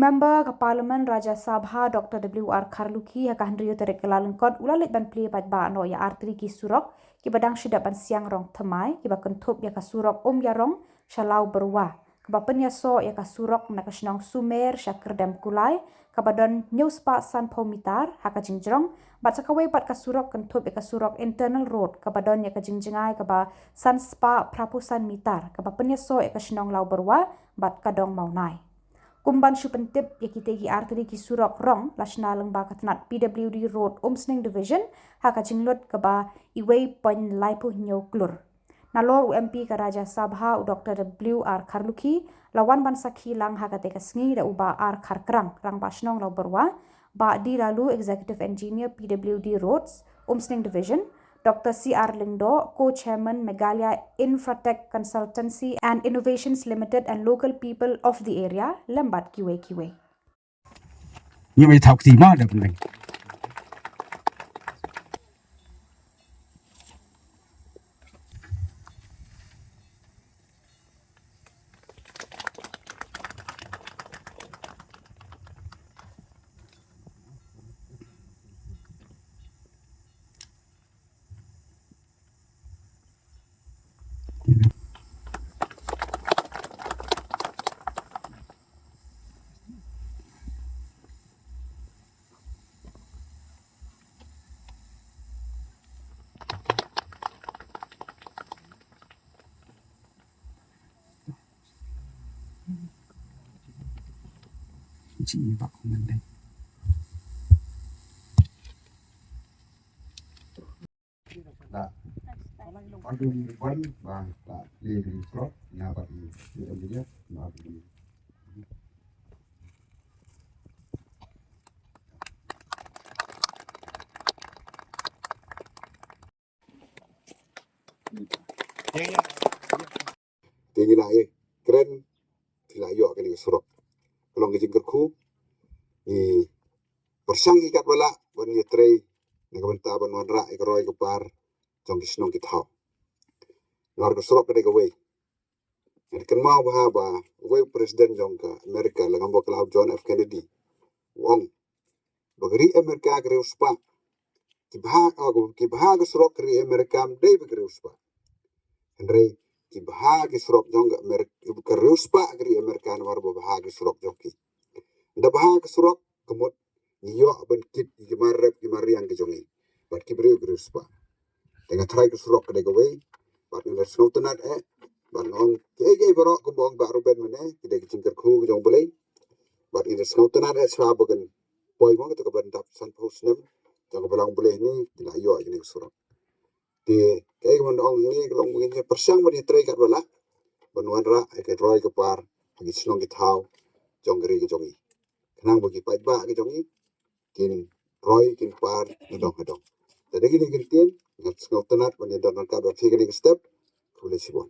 Member ke Parlimen Rajya Sabha Dr. W.R. Kharlukhi haka handriyo tarik Kyllalyngkot ulalit ban Plie paidbah no ya artylli ki Surok ki badang shudep ban siang rong thymmai ki ba kinthup ya ka Surok Umïarong sha Lawbyrwa ki ba pynïasoh ya ka Surok naka shnong Metre sha Kyrdemkulai ka badon nyuspa san mitar haka jingjrong bat sakawai pat ka Surok kinthup ya ka Surok internal road ka badon ya ka jingjngai ka ba san spa prapusan mitar ka ba pynïasoh ya ka shnong Lawbyrwa bat kadong maunai. Kumban syupentip ya kitegi artylli ki Surok rong lasna lengba katnat PWD Road Umsning Division haka jinglut ke ba uwei laipuh nyo klur. Nalor UMP ke Rajya Sabha Dr. W.R. Kharlukhi lawan ban sakhilang haka teka sengi da uba ar karkrang rang ba shnong Lawbyrwa ba di lalu Executive Engineer PWD Roads Umsning Division Dr. C.R. Lindo, Co-Chairman Meghalaya Infratech Consultancy and Innovations Limited and local people of the area, lambat kiwe. Nhưng mà thọc thì mà được mình. Chị bảo mình đây. Đã con đường quanh và đã đi đến Surok nhà bạn đi ở dưới mà đi tinggi lah keren tidak yo kali Surok kalau ngejing kerku ni persang ikat bala ban Metre nak benta ban wanra ikroi kepar jong kisnong kitau nor ke Surok kedai uwei ni kan mau bahaba uwei presiden jong ke Amerika langan bo kelau John F Kennedy wong bagri Amerika kere uspa kibah ke Surok kere Amerika dei bagri uspa Henry kibah ke Surok jong ke Amerika kere uspa kere Amerika war bo bahag ke Surok jong ki nda bahag ke Surok kemut niyo ban kit gimarep gimariang ke jongi bat kibreu kere uspa dengan try ke Surok kedai uwei bat ngar snautenat bat on kege barok ko bong ba ruben mene kedai jingker khu jong boleh bat in snautenat sabagan Bhoi mo kita kaban tap san posnem jang belang boleh ni bila yo ini Surok di kege mon ong ni kelong mungkin persang ban try kat bala ban wanra ke roy ke par bagi snong kitau jong geri ke jongi kenang bagi paidbah ke jongi kin roy kin par hedong jadi gini kintin ngat snautenat ban dan ka ba figure step boleh sibon